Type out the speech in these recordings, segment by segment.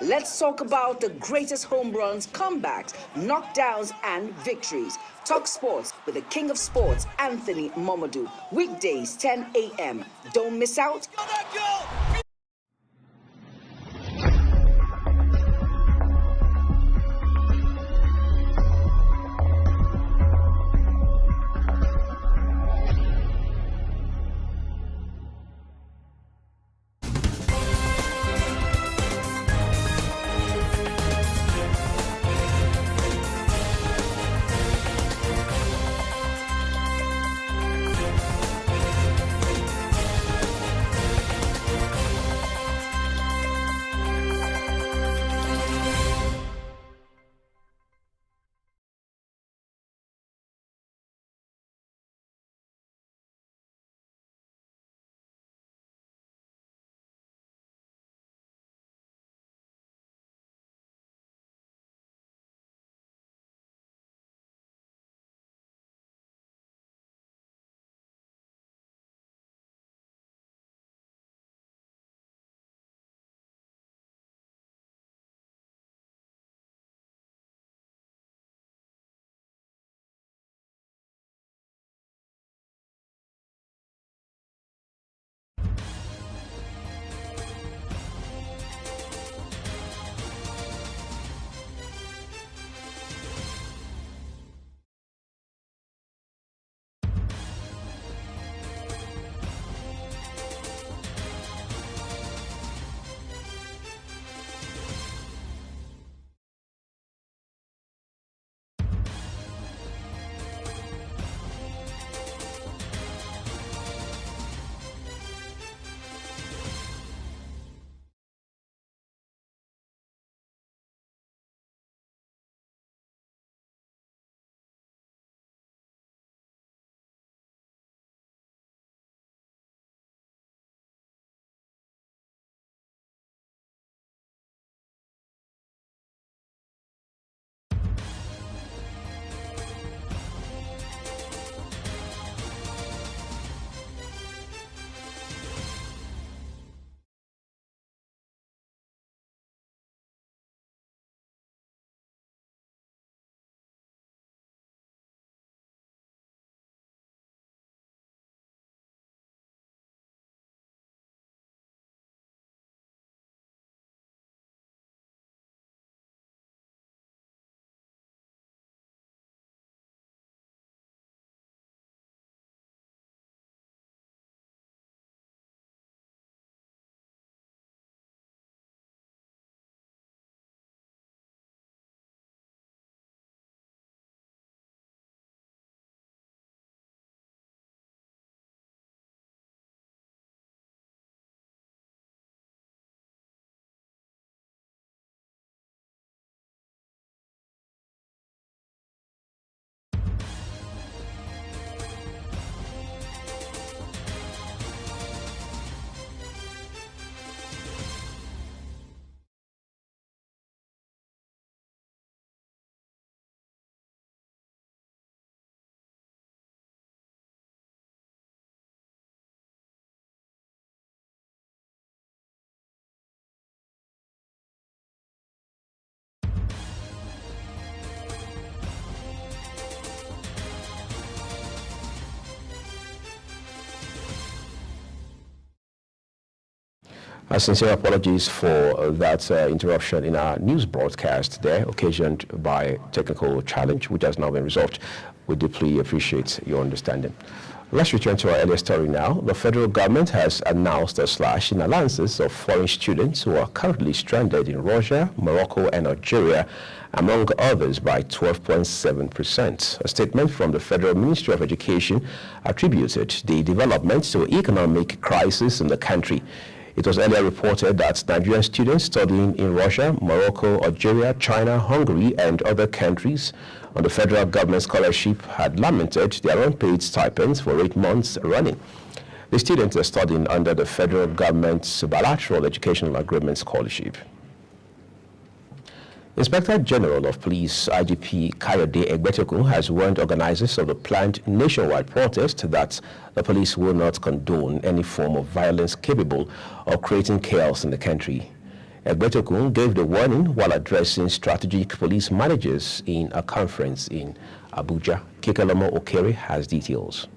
Let's talk about the greatest home runs, comebacks, knockdowns, and victories. Talk sports with the king of sports, Anthony Momodu. Weekdays, 10 a.m. Don't miss out. Sincere apologies for that interruption in our news broadcast there, occasioned by technical challenge, which has now been resolved. We deeply appreciate your understanding. Let's return to our earlier story now. The federal government has announced a slash in allowances of foreign students who are currently stranded in Russia, Morocco, and Algeria, among others, by 12.7%. A statement from the Federal Ministry of Education attributed the development to economic crisis in the country. It was earlier reported that Nigerian students studying in Russia, Morocco, Algeria, China, Hungary, and other countries on the federal government scholarship had lamented their unpaid stipends for 8 months running. The students are studying under the federal government's bilateral educational agreement scholarship. Inspector General of Police IGP Kayode Egbetokun has warned organizers of the planned nationwide protest that the police will not condone any form of violence capable of creating chaos in the country. Egbetokun gave the warning while addressing strategic police managers in a conference in Abuja. Kekelomo Okere has details.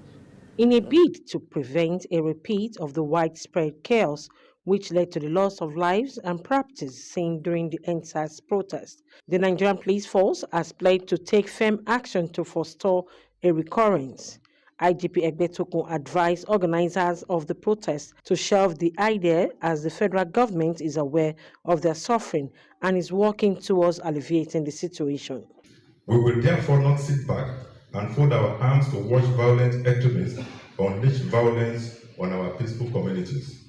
In a bid to prevent a repeat of the widespread chaos which led to the loss of lives and properties seen during the EndSARS protest, the Nigerian Police Force has pledged to take firm action to forestall a recurrence. IGP Egbetokun advised organizers of the protest to shelve the idea as the federal government is aware of their suffering and is working towards alleviating the situation. We will therefore not sit back and fold our arms to watch violent extremists unleash violence on our peaceful communities,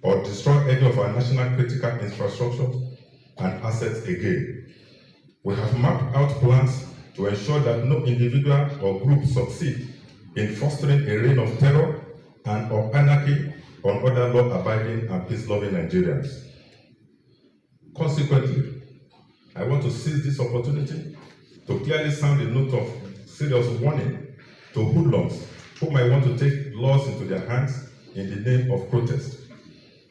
or destroy any of our national critical infrastructure and assets again. We have mapped out plans to ensure that no individual or group succeed in fostering a reign of terror and or anarchy on other law-abiding and peace-loving Nigerians. Consequently, I want to seize this opportunity to clearly sound a note of serious warning to hoodlums who might want to take laws into their hands in the name of protest,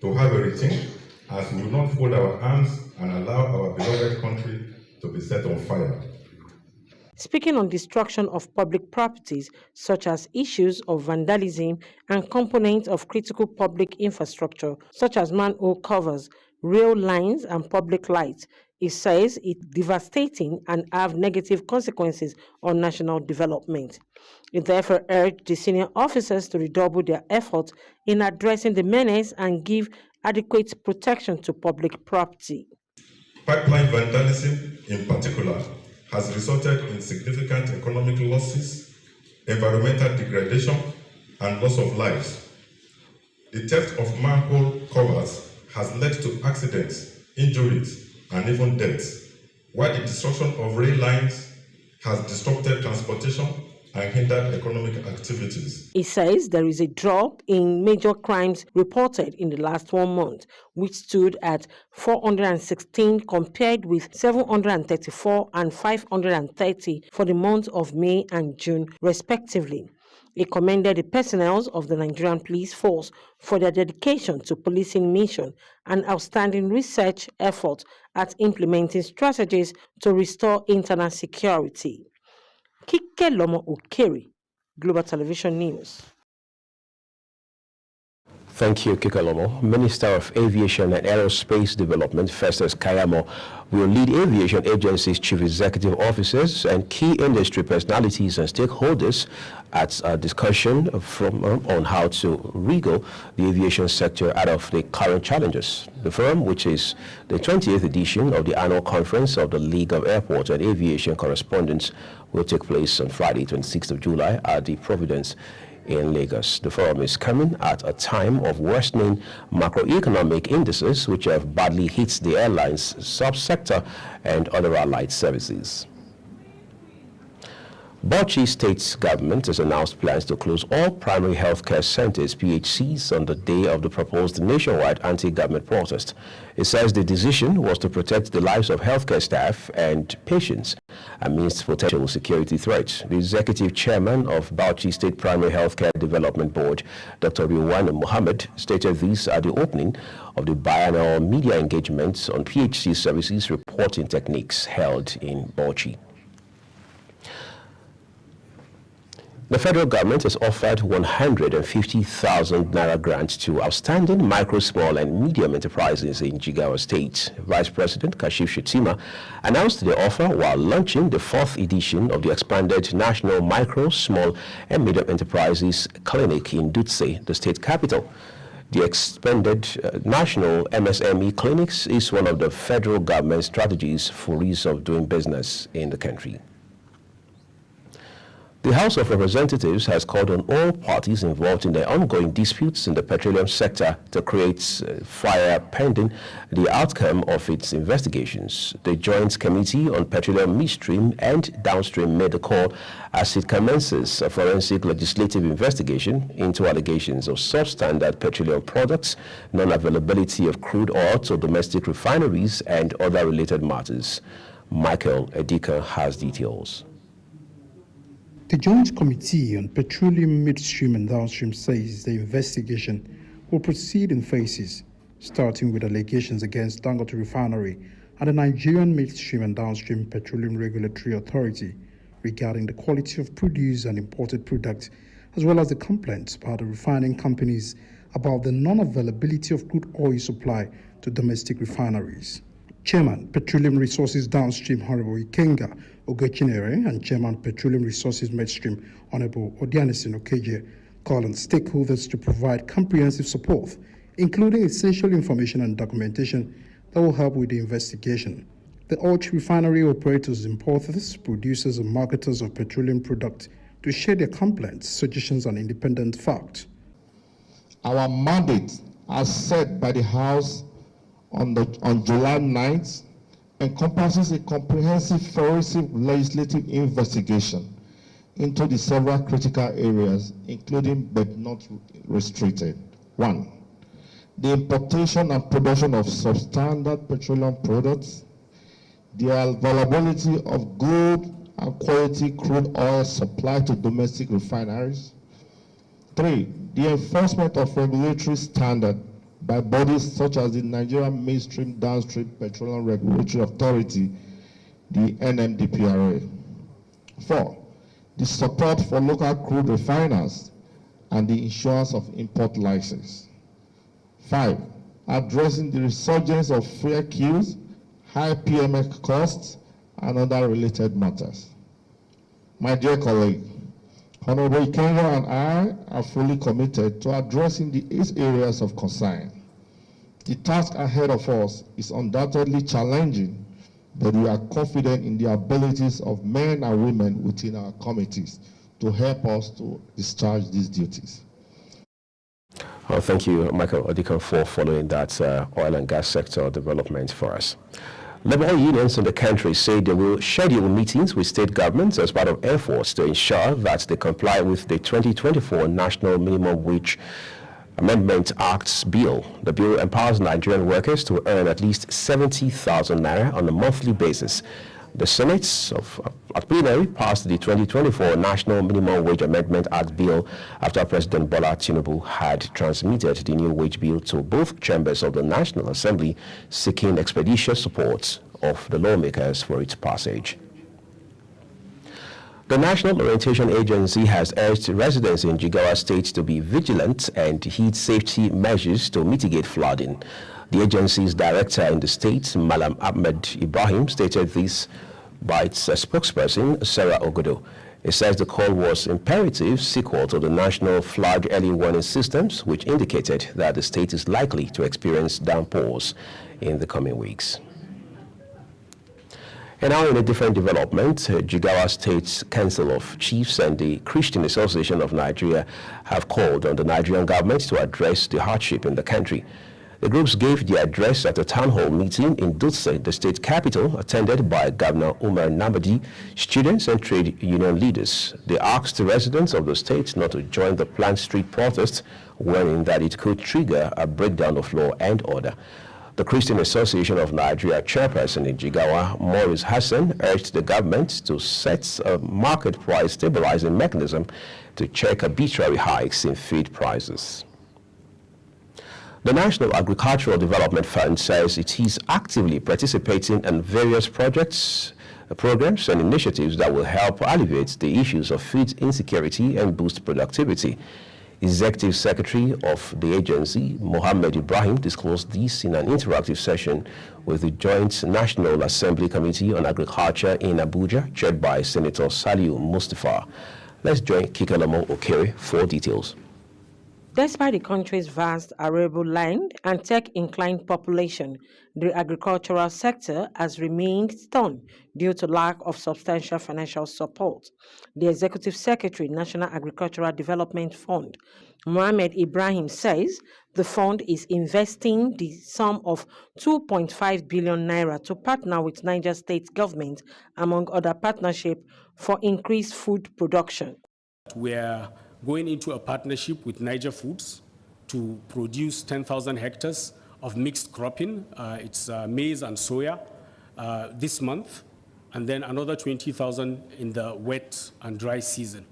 to have a routine as we will not fold our arms and allow our beloved country to be set on fire. Speaking on destruction of public properties, such as issues of vandalism and components of critical public infrastructure, such as manhole covers, rail lines, and public lights, it says it's devastating and have negative consequences on national development. It therefore urged the senior officers to redouble their efforts in addressing the menace and give adequate protection to public property. Pipeline vandalism, in particular, has resulted in significant economic losses, environmental degradation, and loss of lives. The theft of manhole covers has led to accidents, injuries, and even deaths, while the destruction of rail lines has disrupted transportation and hindered economic activities. It says there is a drop in major crimes reported in the last 1 month, which stood at 416 compared with 734 and 530 for the months of May and June, respectively. It commended the personnel of the Nigerian Police Force for their dedication to policing mission and outstanding research efforts at implementing strategies to restore internal security. Kekelomo Okere, Global Television News. Thank you, Kekelomo. Minister of Aviation and Aerospace Development, Festus Kayamo, will lead aviation agencies, chief executive officers, and key industry personalities and stakeholders at a discussion on how to wriggle the aviation sector out of the current challenges. The forum, which is the 20th edition of the annual conference of the League of Airport and Aviation Correspondents, will take place on Friday, 26th of July at the Providence in Lagos. The forum is coming at a time of worsening macroeconomic indices which have badly hit the airlines subsector and other allied services. Bauchi State government has announced plans to close all primary healthcare centers, PHCs, on the day of the proposed nationwide anti-government protest. It says the decision was to protect the lives of healthcare staff and patients amidst potential security threats. The executive chairman of Bauchi State Primary Healthcare Development Board, Dr. Riwan Mohammed, stated this at the opening of the biannual media engagements on PHC services reporting techniques held in Bauchi. The federal government has offered 150,000 naira grants to outstanding micro, small, and medium enterprises in Jigawa State. Vice President Kashif Shettima announced the offer while launching the 4th edition of the expanded National Micro, Small, and Medium Enterprises Clinic in Dutse, the state capital. The expanded National MSME Clinics is one of the federal government strategies for ease of doing business in the country. The House of Representatives has called on all parties involved in the ongoing disputes in the petroleum sector to create fire pending the outcome of its investigations. The Joint Committee on Petroleum Midstream and Downstream made the call as it commences a forensic legislative investigation into allegations of substandard petroleum products, non-availability of crude oil to domestic refineries, and other related matters. Michael Edika has details. The Joint Committee on Petroleum Midstream and Downstream says the investigation will proceed in phases starting with allegations against Dangote Refinery and the Nigerian Midstream and Downstream Petroleum Regulatory Authority regarding the quality of produced and imported products, as well as the complaints by the refining companies about the non-availability of crude oil supply to domestic refineries. Chairman, Petroleum Resources Downstream, Honorable Ikenga Ogechinere, and Chairman, Petroleum Resources Midstream, Honorable Odianisin Okeje, call on stakeholders to provide comprehensive support, including essential information and documentation that will help with the investigation. They urge refinery operators, importers, producers, and marketers of petroleum products to share their complaints, suggestions, and independent facts. Our mandate, as set by the House on July 9th, encompasses a comprehensive forensic legislative investigation into the several critical areas, including but not restricted. 1. The importation and production of substandard petroleum products, the availability of good and quality crude oil supplied to domestic refineries. 3. The enforcement of regulatory standards by bodies such as the Nigerian Midstream Downstream Petroleum Regulatory Authority, the NMDPRA. 4. The support for local crude refiners and the issuance of import license. 5. Addressing the resurgence of fuel queues, high PMX costs, and other related matters. My dear colleague, Honorable Ikenga and I are fully committed to addressing these areas of concern. The task ahead of us is undoubtedly challenging, but we are confident in the abilities of men and women within our committees to help us to discharge these duties. Well, thank you, Michael Odiko, for following that oil and gas sector development for us. Labor unions in the country say they will schedule meetings with state governments as part of efforts to ensure that they comply with the 2024 National Minimum Wage Amendment Act's bill. The bill empowers Nigerian workers to earn at least 70,000 naira on a monthly basis. The Senate at plenary passed the 2024 National Minimum Wage Amendment Act bill after President Bola Tinubu had transmitted the new wage bill to both chambers of the National Assembly, seeking expeditious support of the lawmakers for its passage. The National Orientation Agency has urged residents in Jigawa State to be vigilant and heed safety measures to mitigate flooding. The agency's director in the state, Malam Ahmed Ibrahim, stated this by its spokesperson, Sarah Ogodo. It says the call was imperative sequel to the national flood early warning systems, which indicated that the state is likely to experience downpours in the coming weeks. And now in a different development, Jigawa State's Council of Chiefs and the Christian Association of Nigeria have called on the Nigerian government to address the hardship in the country. The groups gave the address at a town hall meeting in Dutse, the state capital, attended by Governor Umar Namadi, students and trade union leaders. They asked the residents of the state not to join the planned street protest, warning that it could trigger a breakdown of law and order. The Christian Association of Nigeria chairperson in Jigawa, Maurice Hassan, urged the government to set a market price stabilizing mechanism to check arbitrary hikes in feed prices. The National Agricultural Development Fund says it is actively participating in various projects, programs and initiatives that will help alleviate the issues of food insecurity and boost productivity. Executive Secretary of the agency, Mohammed Ibrahim, disclosed this in an interactive session with the Joint National Assembly Committee on Agriculture in Abuja, chaired by Senator Saliu Mustafa. Let's join Kikalamo Okere for details. Despite the country's vast arable land and tech-inclined population, the agricultural sector has remained stunned due to lack of substantial financial support. The Executive Secretary, National Agricultural Development Fund, Mohammed Ibrahim, says the fund is investing the sum of 2.5 billion naira to partner with Niger State government, among other partnerships, for increased food production. We're going into a partnership with Niger Foods to produce 10,000 hectares of mixed cropping. It's maize and soya this month, and then another 20,000 in the wet and dry season.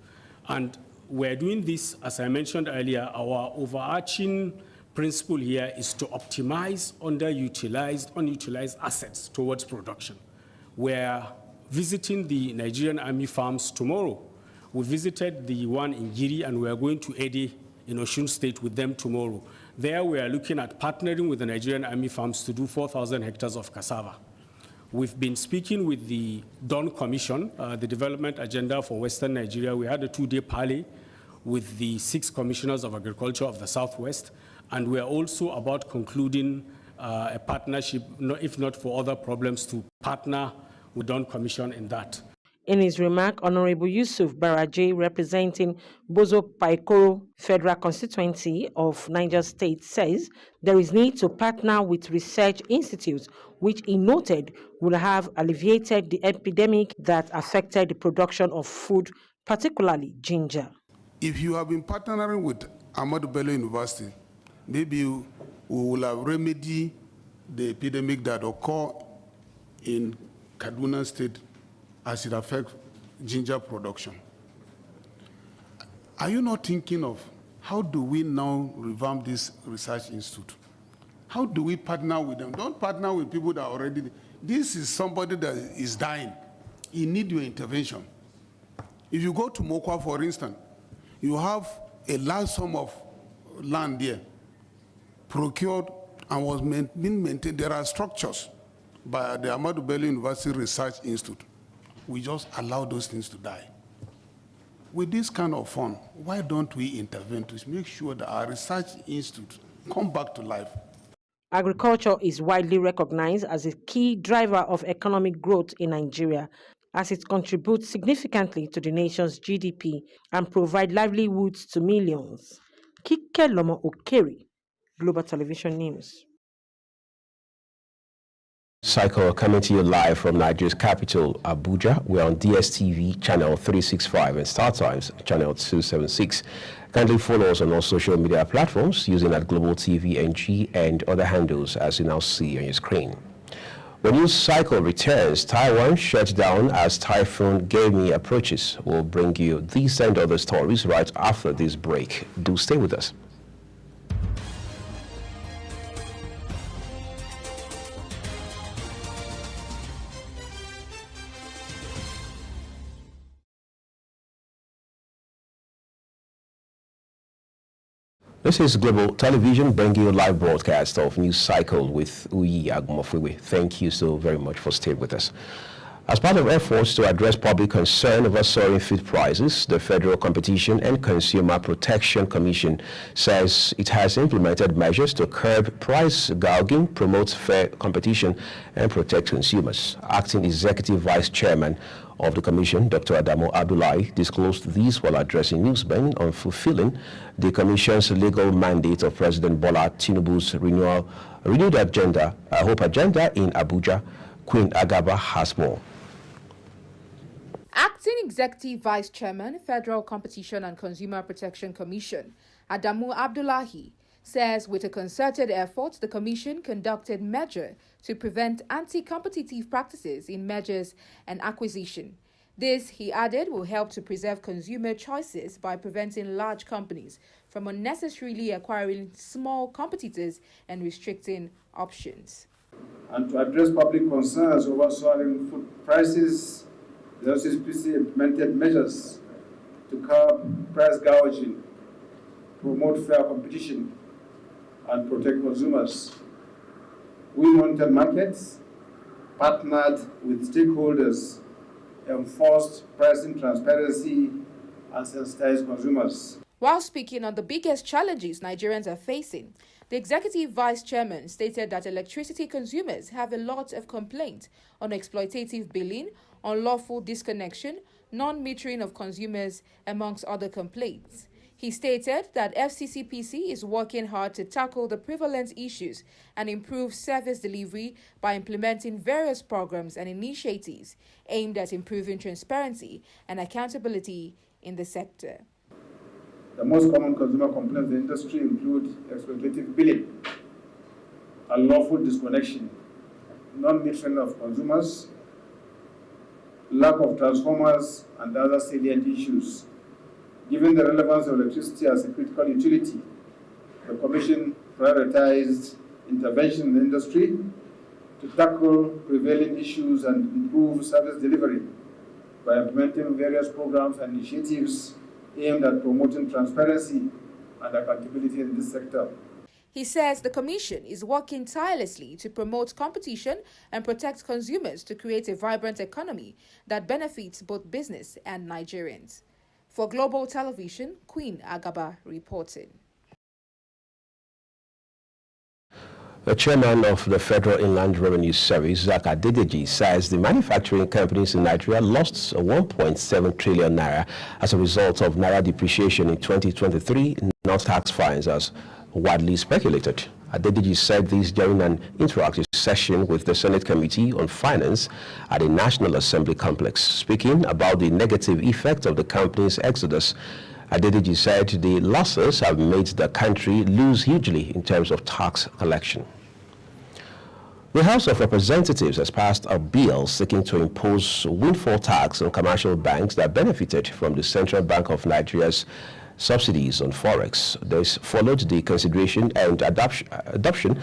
And we're doing this, as I mentioned earlier, our overarching principle here is to optimize unutilized assets towards production. We're visiting the Nigerian Army farms tomorrow. We visited the one in Giri, and we are going to Ede in Osun State with them tomorrow. There we are looking at partnering with the Nigerian Army farms to do 4,000 hectares of cassava. We've been speaking with the Dawn Commission, the development agenda for Western Nigeria. We had a 2-day parley with the 6 commissioners of agriculture of the Southwest, and we are also about concluding a partnership, if not for other problems, to partner with Dawn Commission in that. In his remark, Honorable Yusuf Baraje, representing Bozo Paikoro Federal Constituency of Niger State, says there is need to partner with research institutes, which he noted would have alleviated the epidemic that affected the production of food, particularly ginger. If you have been partnering with Ahmadu Bello University, maybe we will have remedied the epidemic that occurred in Kaduna State as it affects ginger production. Are you not thinking of how do we now revamp this research institute? How do we partner with them? Don't partner with people that are already, this is somebody that is dying. He needs your intervention. If you go to Mokwa, for instance, you have a large sum of land there, procured and was being maintained. There are structures by the Ahmadu Bello University Research Institute. We just allow those things to die. With this kind of fund, why don't we intervene to make sure that our research institutes come back to life? Agriculture is widely recognized as a key driver of economic growth in Nigeria, as it contributes significantly to the nation's GDP and provides livelihoods to millions. Kike Lomo Okeri, Global Television News. Cycle coming to you live from Nigeria's capital, Abuja. We're on DSTV channel 365 and StarTimes channel 276. Kindly follow us on all social media platforms using at Global TV NG and other handles as you now see on your screen. When news cycle returns, Taiwan shut down as Typhoon Gemi approaches. We'll bring you these and other stories right after this break. Do stay with us. This is Global Television bringing you a live broadcast of News Cycle with Uyi Agumofwewe. Thank you so very much for staying with us. As part of efforts to address public concern over soaring feed prices, the Federal Competition and Consumer Protection Commission says it has implemented measures to curb price gouging, promote fair competition, and protect consumers. Acting Executive Vice Chairman of the Commission, Dr. Adamu Abdullahi, disclosed these while addressing newsmen on fulfilling the Commission's legal mandate of President Bola Tinubu's renewed agenda, Hope Agenda in Abuja. Queen Agaba has more. Acting Executive Vice Chairman, Federal Competition and Consumer Protection Commission, Adamu Abdullahi, says with a concerted effort, the Commission conducted measures to prevent anti-competitive practices in mergers and acquisition. This, he added, will help to preserve consumer choices by preventing large companies from unnecessarily acquiring small competitors and restricting options. And to address public concerns over soaring food prices, the OCPC implemented measures to curb price gouging, promote fair competition, and protect consumers. We monitored markets, partnered with stakeholders, enforced pricing transparency, and sensitized consumers. While speaking on the biggest challenges Nigerians are facing, the Executive Vice Chairman stated that electricity consumers have a lot of complaints on exploitative billing, unlawful disconnection, non-metering of consumers, amongst other complaints. He stated that FCCPC is working hard to tackle the prevalent issues and improve service delivery by implementing various programs and initiatives aimed at improving transparency and accountability in the sector. The most common consumer complaints in the industry include exploitative billing, unlawful disconnection, non-metering of consumers, lack of transformers, and other salient issues. Given the relevance of electricity as a critical utility, the Commission prioritized intervention in the industry to tackle prevailing issues and improve service delivery by implementing various programs and initiatives aimed at promoting transparency and accountability in this sector. He says the Commission is working tirelessly to promote competition and protect consumers to create a vibrant economy that benefits both business and Nigerians. For Global Television, Queen Agaba reporting. The chairman of the Federal Inland Revenue Service, Zak Adedeji, says the manufacturing companies in Nigeria lost 1.7 trillion naira as a result of naira depreciation in 2023, not tax fines as widely speculated. Adedeji said this during an interactive session with the Senate Committee on Finance at the National Assembly complex. Speaking about the negative effect of the company's exodus, Adedeji said the losses have made the country lose hugely in terms of tax collection. The House of Representatives has passed a bill seeking to impose windfall tax on commercial banks that benefited from the Central Bank of Nigeria's subsidies on forex. This followed the consideration and adoption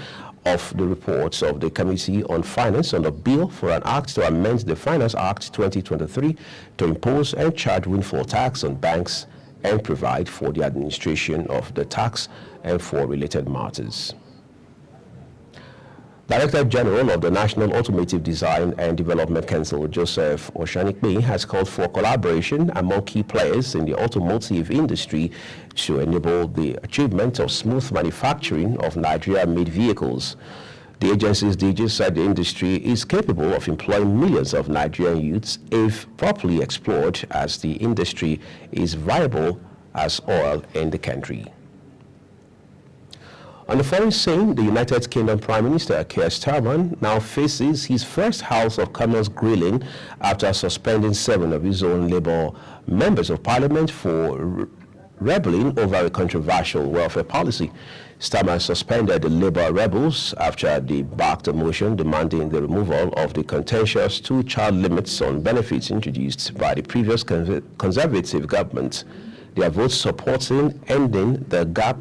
of the reports of the Committee on Finance on a bill for an act to amend the Finance Act 2023 to impose and charge windfall tax on banks and provide for the administration of the tax and for related matters. Director General of the National Automotive Design and Development Council, Joseph Oshanikbe, has called for collaboration among key players in the automotive industry to enable the achievement of smooth manufacturing of Nigeria-made vehicles. The agency's DG said the industry is capable of employing millions of Nigerian youths if properly explored, as the industry is viable as oil in the country. On the foreign scene, the United Kingdom Prime Minister Keir Starmer now faces his first House of Commons grilling after suspending 7 of his own Labour members of Parliament for rebelling over a controversial welfare policy. Starmer suspended the Labour rebels after they backed a motion demanding the removal of the contentious 2-child limits on benefits introduced by the previous Conservative government. Their votes supporting ending the gap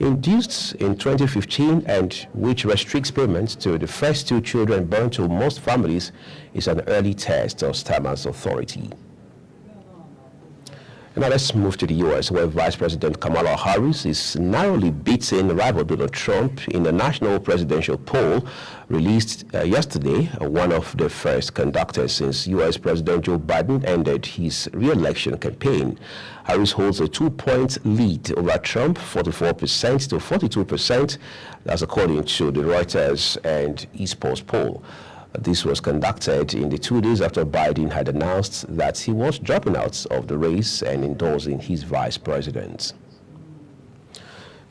induced in 2015 and which restricts payments to the first 2 children born to most families is an early test of Starmer's authority. Now let's move to the U.S., where Vice President Kamala Harris is narrowly beating rival Donald Trump in the national presidential poll released yesterday, one of the first conducted since U.S. President Joe Biden ended his re-election campaign. Harris holds a 2-point lead over Trump, 44% to 42%. That's according to the Reuters and East Post poll. This was conducted in the 2 days after Biden had announced that he was dropping out of the race and endorsing his vice president.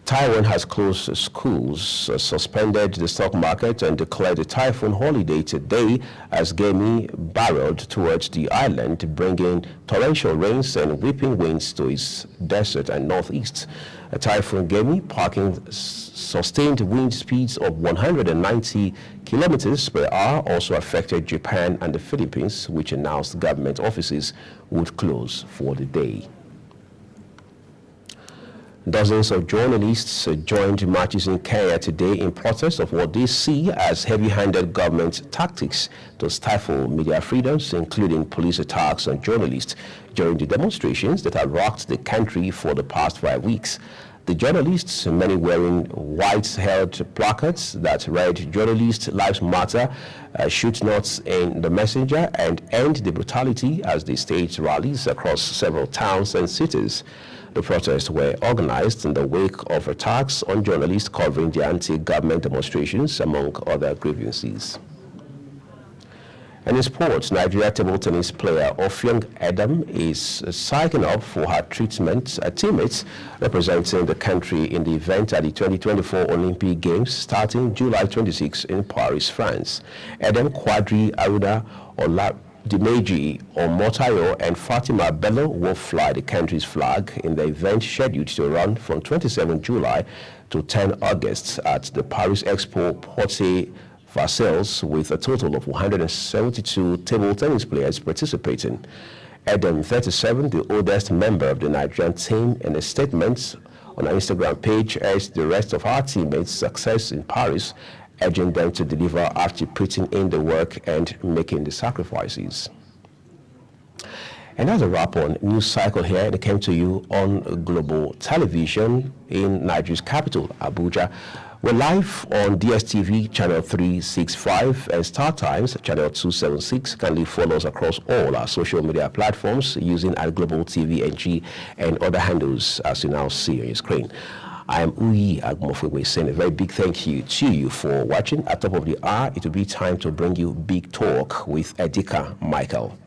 Taiwan has closed schools, suspended the stock market, and declared a typhoon holiday today as Gemi barreled towards the island, bringing torrential rains and whipping winds to its desert and northeast. A typhoon Gemi, parking sustained wind speeds of 190 kilometers per hour, also affected Japan and the Philippines, which announced government offices would close for the day. Dozens of journalists joined marches in Kenya today in protest of what they see as heavy-handed government tactics to stifle media freedoms, including police attacks on journalists during the demonstrations that have rocked the country for the past 5 weeks. The journalists, many wearing white-held placards that read "Journalist Lives Matter," shoot not in the messenger, and end the brutality as they staged rallies across several towns and cities. The protests were organized in the wake of attacks on journalists covering the anti-government demonstrations, among other grievances. And in sports, Nigeria table tennis player Ofiong Edem is signing up for her teammates representing the country in the event at the 2024 Olympic Games starting July 26 in Paris, France. Edem, Quadri, Aruna, Dimeji Omotayo, and Fatima Bello will fly the country's flag in the event scheduled to run from 27 July to 10 August at the Paris Expo Porte Versailles, with a total of 172 table tennis players participating. Edem, 37, the oldest member of the Nigerian team, in a statement on our Instagram page as the rest of our teammates' success in Paris, urging them to deliver after putting in the work and making the sacrifices. And that's a wrap on News Cycle here. It came to you on Global Television in Nigeria's capital, Abuja. We're live on DSTV channel 365 and Star Times channel 276. Kindly follow us across all our social media platforms using @Global TV NG and other handles as you now see on your screen. I am Uyi Agmofwe saying a very big thank you to you for watching. At top of the hour, it will be time to bring you Big Talk with Edika Michael.